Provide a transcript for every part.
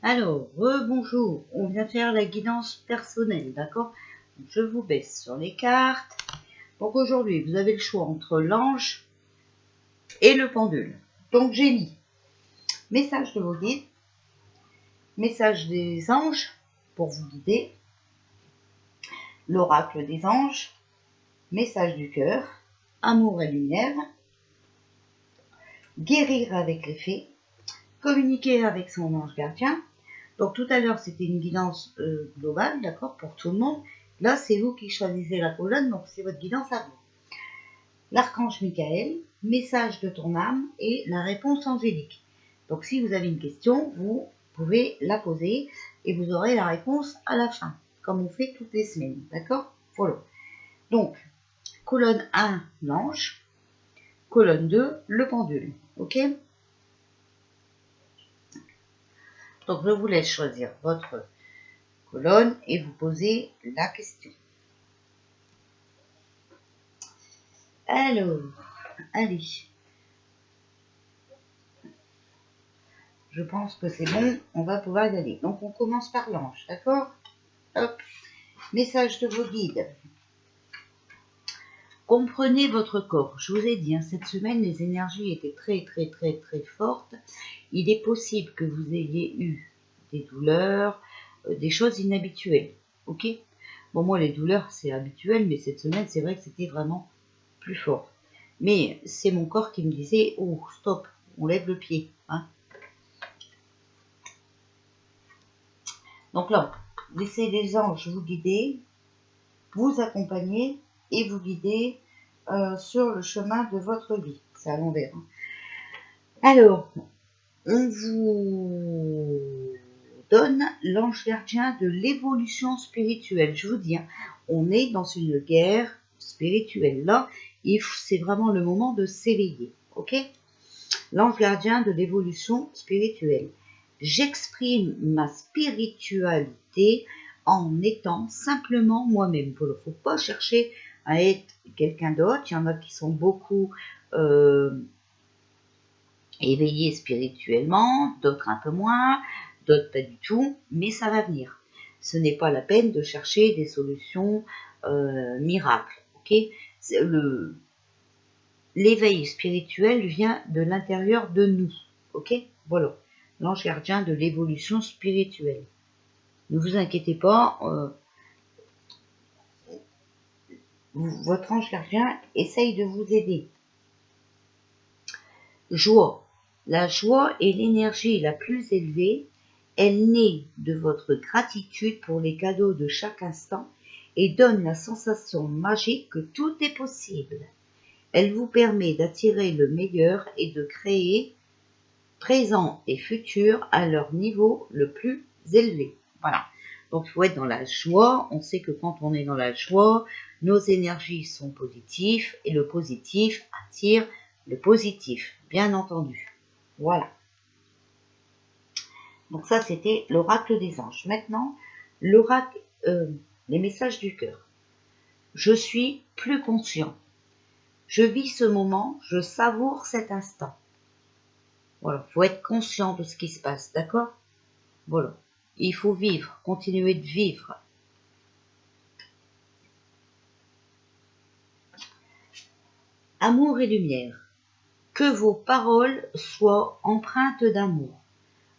Alors, rebonjour, on vient faire la guidance personnelle, d'accord? Je vous baisse sur les cartes. Donc aujourd'hui, vous avez le choix entre l'ange et le pendule. Donc j'ai mis message de vos guides, message des anges pour vous guider, l'oracle des anges, message du cœur, amour et lumière, guérir avec les fées, communiquer avec son ange gardien. Donc tout à l'heure, c'était une guidance globale, d'accord, pour tout le monde. Là, c'est vous qui choisissez la colonne, donc c'est votre guidance à vous. L'archange Michael, message de ton âme et la réponse angélique. Donc si vous avez une question, vous pouvez la poser et vous aurez la réponse à la fin, comme on fait toutes les semaines, d'accord? Voilà. Donc, colonne 1, l'ange. Colonne 2, le pendule, ok? Donc je vous laisse choisir votre colonne et vous poser la question. Alors, allez. Je pense que c'est bon, on va pouvoir y aller. Donc on commence par l'ange, d'accord? Hop. Message de vos guides. Comprenez votre corps. Je vous ai dit, cette semaine, les énergies étaient très fortes. Il est possible que vous ayez eu des douleurs, des choses inhabituelles, ok? Bon, moi, les douleurs, c'est habituel, mais cette semaine, c'est vrai que c'était vraiment plus fort. Mais c'est mon corps qui me disait, oh, stop, on lève le pied, hein. Donc là, laissez les anges vous guider, vous accompagner et vous guider sur le chemin de votre vie. C'est à l'envers. Hein. Alors, on vous donne l'ange gardien de l'évolution spirituelle. Je vous dis, hein, on est dans une guerre spirituelle. Là, c'est vraiment le moment de s'éveiller. Ok? L'ange gardien de l'évolution spirituelle. J'exprime ma spiritualité en étant simplement moi-même. Il ne faut pas chercher à être quelqu'un d'autre. Il y en a qui sont beaucoup éveillés spirituellement, d'autres un peu moins, d'autres pas du tout, mais ça va venir. Ce n'est pas la peine de chercher des solutions miracles. Okay, l'éveil spirituel vient de l'intérieur de nous. Ok, voilà. L'ange gardien de l'évolution spirituelle. Ne vous inquiétez pas, votre ange gardien essaye de vous aider. Joie. La joie est l'énergie la plus élevée. Elle naît de votre gratitude pour les cadeaux de chaque instant et donne la sensation magique que tout est possible. Elle vous permet d'attirer le meilleur et de créer présent et futur à leur niveau le plus élevé. Voilà. Donc, il faut être dans la joie. On sait que quand on est dans la joie, nos énergies sont positives et le positif attire le positif, bien entendu. Voilà. Donc ça, c'était l'oracle des anges. Maintenant, l'oracle, les messages du cœur. Je suis plus conscient. Je vis ce moment, je savoure cet instant. Voilà, il faut être conscient de ce qui se passe, d'accord? Voilà. Il faut vivre, continuer de vivre. Amour et lumière. Que vos paroles soient empreintes d'amour.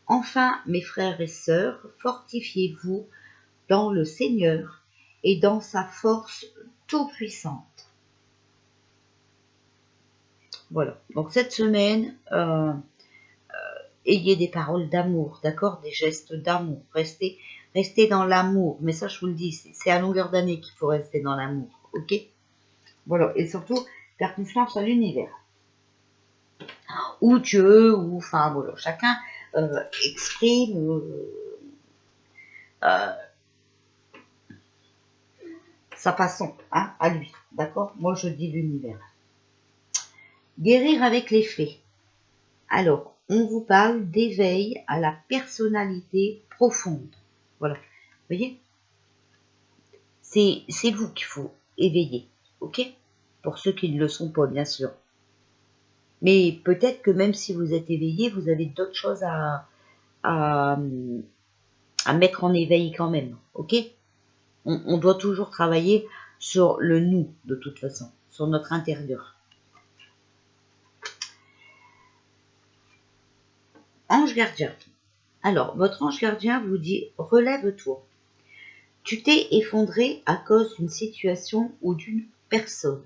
Enfin, mes frères et sœurs, fortifiez-vous dans le Seigneur et dans sa force tout-puissante. Voilà. Donc cette semaine, ayez des paroles d'amour, d'accord? Des gestes d'amour. Restez dans l'amour. Mais ça, je vous le dis, c'est à longueur d'année qu'il faut rester dans l'amour, ok? Voilà. Et surtout, faire confiance à l'univers. Ou Dieu, ou enfin voilà, chacun exprime sa façon, hein, à lui, d'accord? Moi je dis l'univers. Guérir avec les fées. Alors, on vous parle d'éveil à la personnalité profonde. Voilà, vous voyez? C'est vous qu'il faut éveiller, ok? Pour ceux qui ne le sont pas, bien sûr. Mais peut-être que même si vous êtes éveillé, vous avez d'autres choses à à mettre en éveil quand même, ok? On doit toujours travailler sur le nous, de toute façon, sur notre intérieur. Ange gardien. Alors, votre ange gardien vous dit « Relève-toi ». Tu t'es effondré à cause d'une situation ou d'une personne.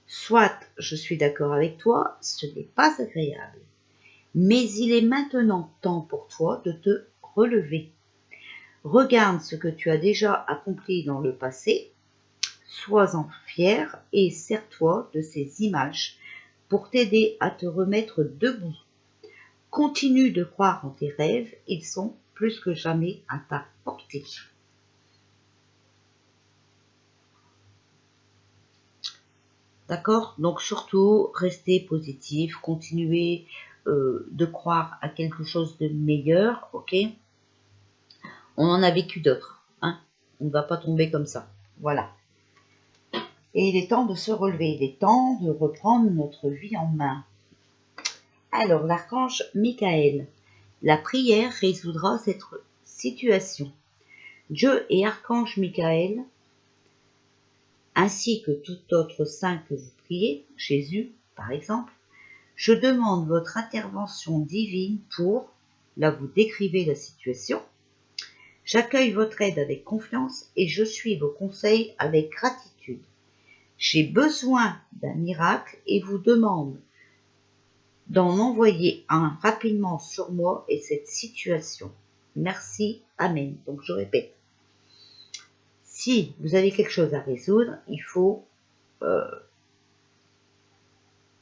Soit je suis d'accord avec toi, ce n'est pas agréable. Mais il est maintenant temps pour toi de te relever. Regarde ce que tu as déjà accompli dans le passé. Sois-en fier et sers-toi de ces images pour t'aider à te remettre debout. Continue de croire en tes rêves, ils sont plus que jamais à ta portée. D'accord? Donc surtout, restez positif, continuez de croire à quelque chose de meilleur, ok? On en a vécu d'autres, hein? On ne va pas tomber comme ça, voilà. Et il est temps de se relever, il est temps de reprendre notre vie en main. Alors, l'archange Michael, la prière résoudra cette situation. Dieu et archange Michael, ainsi que tout autre saint que vous priez, Jésus par exemple, je demande votre intervention divine pour, là vous décrivez la situation, j'accueille votre aide avec confiance et je suis vos conseils avec gratitude. J'ai besoin d'un miracle et vous demande d'en envoyer un rapidement sur moi et cette situation. Merci, Amen. Donc je répète, si vous avez quelque chose à résoudre, il faut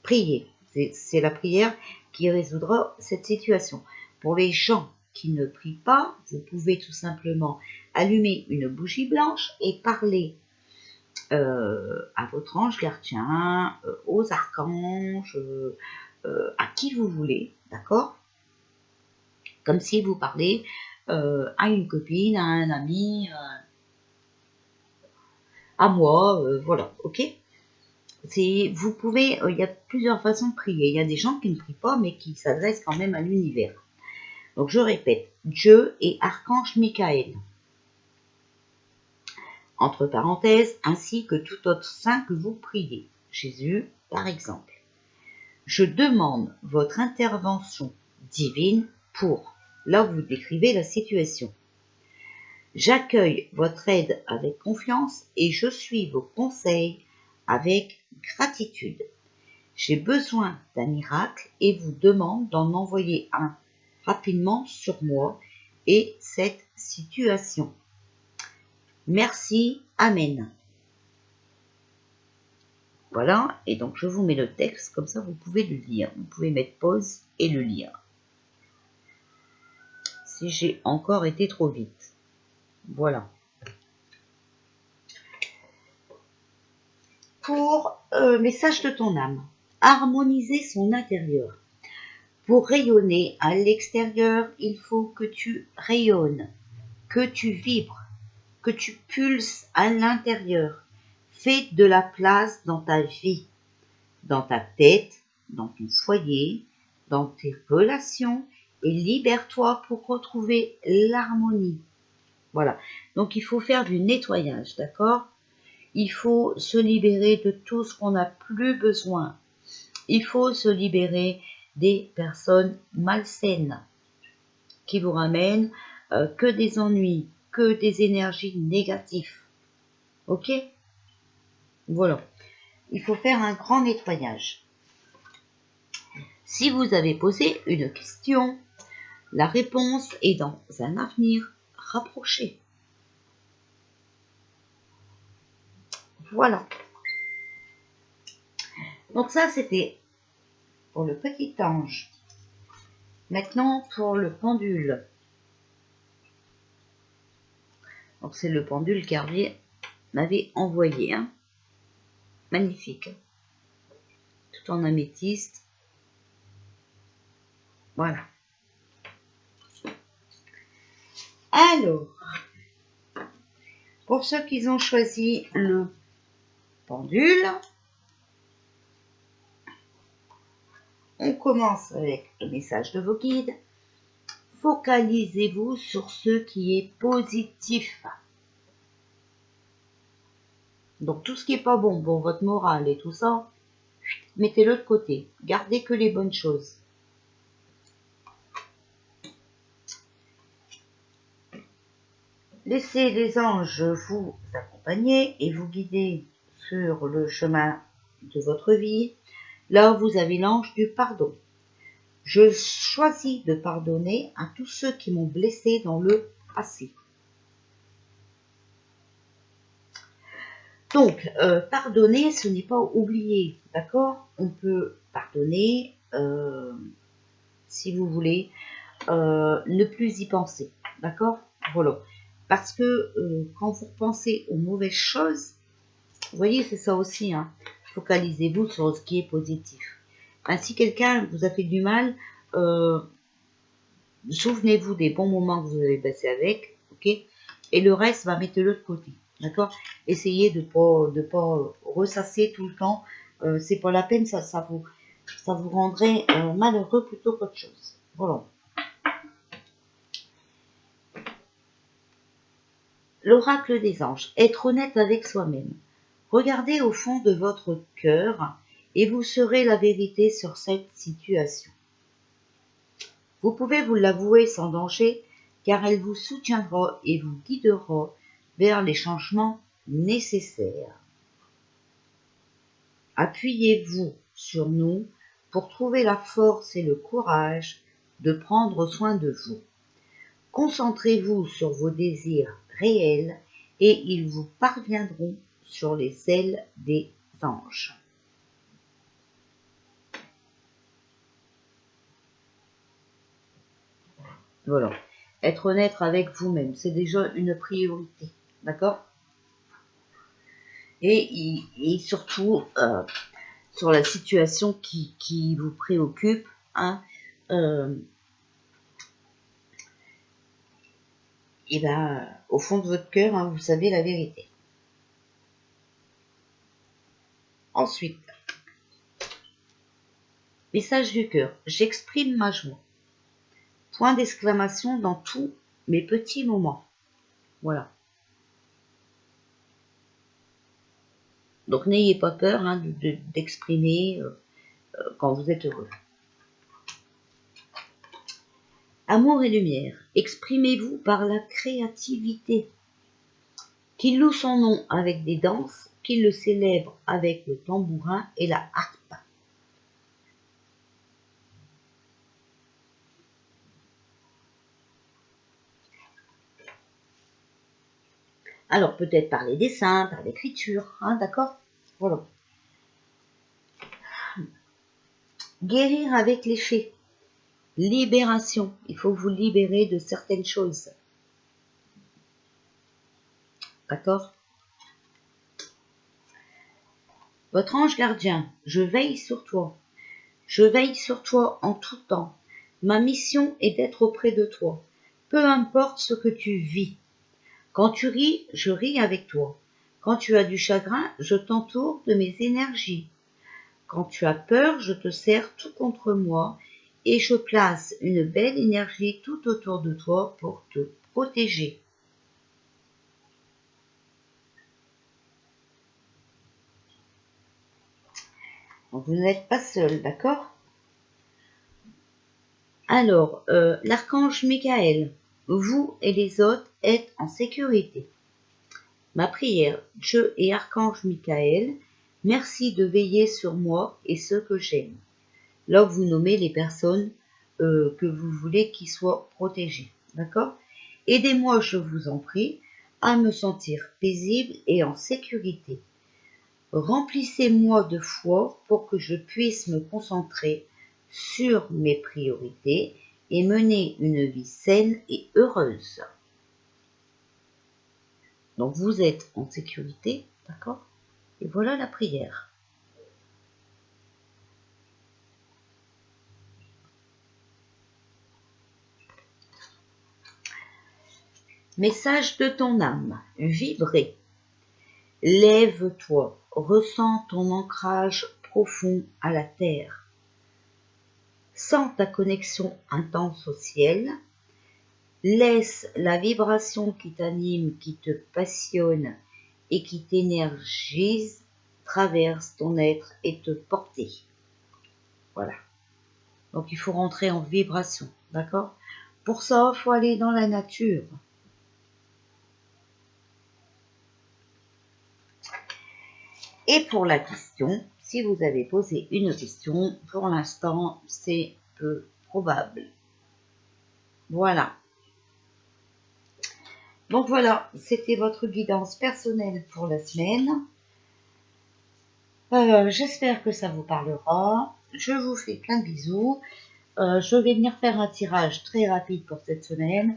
prier. C'est la prière qui résoudra cette situation. Pour les gens qui ne prient pas, vous pouvez tout simplement allumer une bougie blanche et parler à votre ange gardien, aux archanges, à qui vous voulez, d'accord? Comme si vous parlez à une copine, à un ami, à moi, voilà, ok? Vous pouvez, il y a plusieurs façons de prier. Il y a des gens qui ne prient pas, mais qui s'adressent quand même à l'univers. Donc je répète, Dieu et archange Michael. Entre parenthèses, ainsi que tout autre saint que vous priez. Jésus, par exemple. Je demande votre intervention divine pour, là vous décrivez la situation. J'accueille votre aide avec confiance et je suis vos conseils avec gratitude. J'ai besoin d'un miracle et vous demande d'en envoyer un rapidement sur moi et cette situation. Merci, Amen. Voilà, et donc je vous mets le texte, comme ça vous pouvez le lire. Vous pouvez mettre pause et le lire. Si j'ai encore été trop vite. Voilà. Pour message de ton âme, harmoniser son intérieur. Pour rayonner à l'extérieur, il faut que tu rayonnes, que tu vibres, que tu pulses à l'intérieur. Fais de la place dans ta vie, dans ta tête, dans ton foyer, dans tes relations et libère-toi pour retrouver l'harmonie. Voilà. Donc il faut faire du nettoyage, d'accord? Il faut se libérer de tout ce qu'on n'a plus besoin. Il faut se libérer des personnes malsaines qui vous ramènent que des ennuis, que des énergies négatives. Ok? Voilà. Il faut faire un grand nettoyage. Si vous avez posé une question, la réponse est dans un avenir rapproché. Voilà. Donc ça, c'était pour le petit ange. Maintenant, pour le pendule. Donc c'est le pendule qu'Hervé m'avait envoyé. Hein. Magnifique. Tout en améthyste. Voilà. Alors, pour ceux qui ont choisi le pendule, on commence avec le message de vos guides. Focalisez-vous sur ce qui est positif. Donc tout ce qui n'est pas bon pour votre morale et tout ça, mettez-le de côté. Gardez que les bonnes choses. Laissez les anges vous accompagner et vous guider sur le chemin de votre vie. Là, vous avez l'ange du pardon. Je choisis de pardonner à tous ceux qui m'ont blessé dans le passé. Donc, pardonner, ce n'est pas oublier, d'accord? On peut pardonner, si vous voulez, ne plus y penser, d'accord? Voilà. Parce que quand vous pensez aux mauvaises choses, vous voyez, c'est ça aussi, hein. Focalisez-vous sur ce qui est positif. Si quelqu'un vous a fait du mal, souvenez-vous des bons moments que vous avez passés avec, ok? Et le reste, mettez-le de côté, d'accord? Essayez de pas ressasser tout le temps. C'est pas la peine, ça vous rendrait malheureux plutôt qu'autre chose. Voilà. L'oracle des anges. Être honnête avec soi-même. Regardez au fond de votre cœur et vous saurez la vérité sur cette situation. Vous pouvez vous l'avouer sans danger, car elle vous soutiendra et vous guidera vers les changements nécessaires. Appuyez-vous sur nous pour trouver la force et le courage de prendre soin de vous. Concentrez-vous sur vos désirs réels et ils vous parviendront sur les ailes des anges. Voilà. Être honnête avec vous-même, c'est déjà une priorité. D'accord? Et surtout, sur la situation qui vous préoccupe, hein, et au fond de votre cœur, hein, vous savez la vérité. Ensuite, message du cœur. J'exprime ma joie. Point d'exclamation dans tous mes petits moments. Voilà. Donc n'ayez pas peur, hein, d'exprimer quand vous êtes heureux. Amour et lumière. Exprimez-vous par la créativité. Qu'il loue son nom avec des danses, qu'il le célèbre avec le tambourin et la harpe. Alors peut-être par les dessins, par l'écriture, hein, d'accord? Voilà. Guérir avec les fées. Libération. Il faut vous libérer de certaines choses. D'accord? Votre ange gardien, je veille sur toi. Je veille sur toi en tout temps. Ma mission est d'être auprès de toi. Peu importe ce que tu vis. Quand tu ris, je ris avec toi. Quand tu as du chagrin, je t'entoure de mes énergies. Quand tu as peur, je te serre tout contre moi et je place une belle énergie tout autour de toi pour te protéger. Donc, vous n'êtes pas seul, d'accord? Alors, l'archange Michael, vous et les autres êtes en sécurité. Ma prière, Dieu et archange Michael, merci de veiller sur moi et ceux que j'aime. Là, vous nommez les personnes que vous voulez qu'ils soient protégés, d'accord? Aidez-moi, je vous en prie, à me sentir paisible et en sécurité. Remplissez-moi de foi pour que je puisse me concentrer sur mes priorités et mener une vie saine et heureuse. Donc vous êtes en sécurité, d'accord? Et voilà la prière. Message de ton âme, vibrez. Lève-toi, ressens ton ancrage profond à la terre. Sens ta connexion intense au ciel Laisse la vibration qui t'anime, qui te passionne et qui t'énergise, traverse ton être et te porter. Voilà. Donc il faut rentrer en vibration, d'accord? Pour ça, il faut aller dans la nature. Et pour la question, si vous avez posé une question, pour l'instant, c'est peu probable. Voilà. Donc voilà, c'était votre guidance personnelle pour la semaine. J'espère que ça vous parlera. Je vous fais plein de bisous. Je vais venir faire un tirage très rapide pour cette semaine.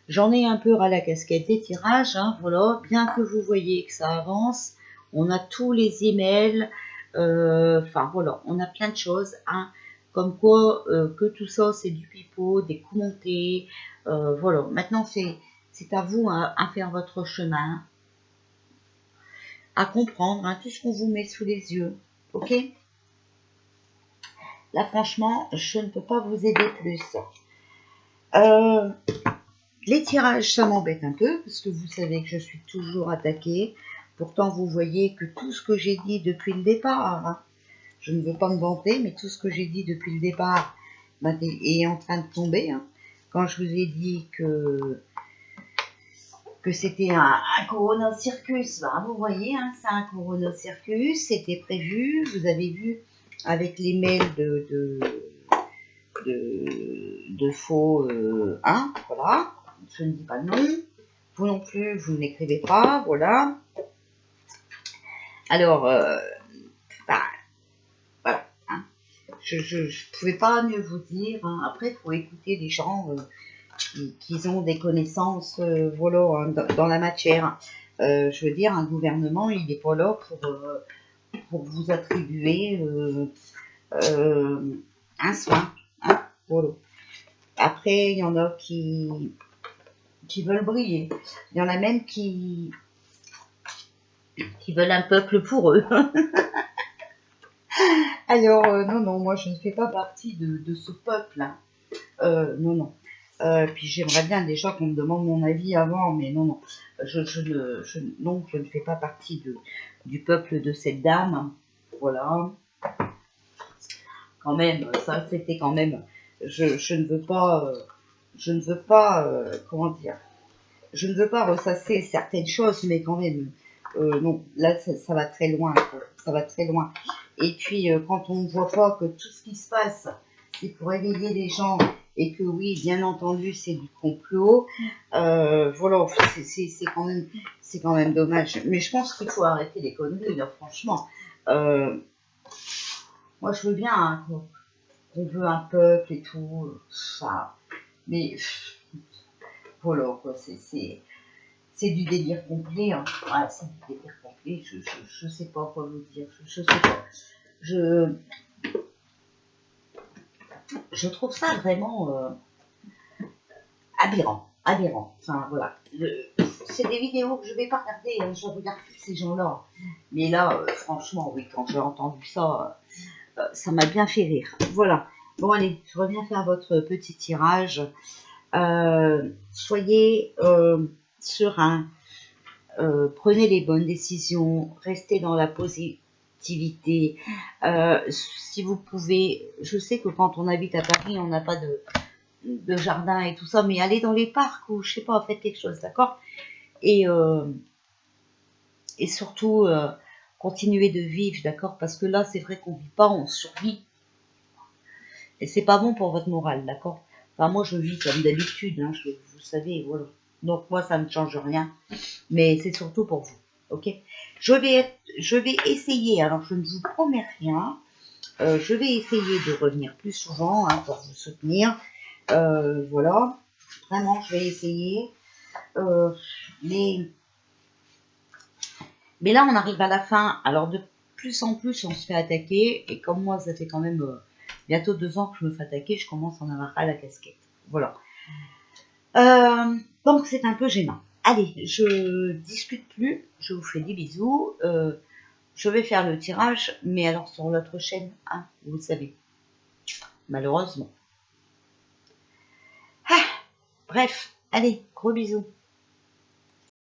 J'en ai un peu ras la casquette des tirages, hein, voilà. Bien que vous voyez que ça avance, on a tous les emails, enfin voilà, on a plein de choses, hein, comme quoi que tout ça c'est du pipeau, des coups montés, voilà. Maintenant c'est à vous hein, à faire votre chemin, à comprendre hein, tout ce qu'on vous met sous les yeux, ok? Là franchement, je ne peux pas vous aider plus. Les tirages, ça m'embête un peu, parce que vous savez que je suis toujours attaquée. Pourtant, vous voyez que tout ce que j'ai dit depuis le départ, hein, je ne veux pas me vanter, mais tout ce que j'ai dit depuis le départ est en train de tomber. Hein. Quand je vous ai dit que c'était un Corona Circus, ben, vous voyez, hein, c'est un Corona Circus, c'était prévu. Vous avez vu avec les mails de faux 1, voilà. Je ne dis pas non. Vous non plus, vous ne l'écrivez pas, voilà. Alors, bah, voilà. Hein. Je ne pouvais pas mieux vous dire. Hein. Après, il faut écouter des gens qui ont des connaissances voilà, hein, dans la matière. Je veux dire, un gouvernement, il n'est pas là pour vous attribuer un soin. Hein, voilà. Après, il y en a qui veulent briller. Il y en a même qui veulent un peuple pour eux. Alors, non, moi je ne fais pas partie de ce peuple. Hein. Non. Puis j'aimerais bien déjà qu'on me demande mon avis avant, mais non. Je ne fais pas partie du peuple de cette dame. Voilà. Quand même, ça c'était quand même. Je ne veux pas. Comment dire? Je ne veux pas ressasser certaines choses, mais quand même, non, là, ça va très loin, quoi. Ça va très loin. Et puis, quand on ne voit pas que tout ce qui se passe, c'est pour éveiller les gens, et que oui, bien entendu, c'est du complot, voilà, c'est quand même dommage. Mais je pense qu'il faut arrêter les conneries, là, franchement. Moi, je veux bien hein, qu'on veut un peuple et tout, ça, mais voilà, quoi, c'est du délire complet. Hein. Ouais, c'est du délire complet. Je sais pas quoi vous dire. Je sais pas. Je trouve ça vraiment aberrant. Aberrant. Enfin, voilà. C'est des vidéos que je vais pas regarder. Hein. Je regarde plus ces gens-là. Mais là, franchement, oui, quand j'ai entendu ça, ça m'a bien fait rire. Voilà. Bon, allez, je reviens faire votre petit tirage. Soyez serein. Prenez les bonnes décisions, restez dans la positivité. Si vous pouvez, je sais que quand on habite à Paris, on n'a pas de jardin et tout ça, mais allez dans les parcs ou je sais pas, faites quelque chose, d'accord? Et surtout, continuez de vivre, d'accord? Parce que là, c'est vrai qu'on vit pas, on survit. Et c'est pas bon pour votre morale, d'accord? Enfin, moi, je vis comme d'habitude, hein, vous savez, voilà. Donc, moi, ça ne change rien. Mais c'est surtout pour vous, ok? Je vais essayer, alors je ne vous promets rien, je vais essayer de revenir plus souvent hein, pour vous soutenir. Voilà, vraiment, je vais essayer. Mais là, on arrive à la fin. Alors, de plus en plus, on se fait attaquer. Et comme moi, ça fait quand même bientôt 2 ans que je me fais attaquer, je commence à en avoir à la casquette. Voilà. Donc, c'est un peu gênant. Allez, je discute plus. Je vous fais des bisous. Je vais faire le tirage, mais alors sur l'autre chaîne, hein, vous le savez. Malheureusement. Ah, bref. Allez, gros bisous.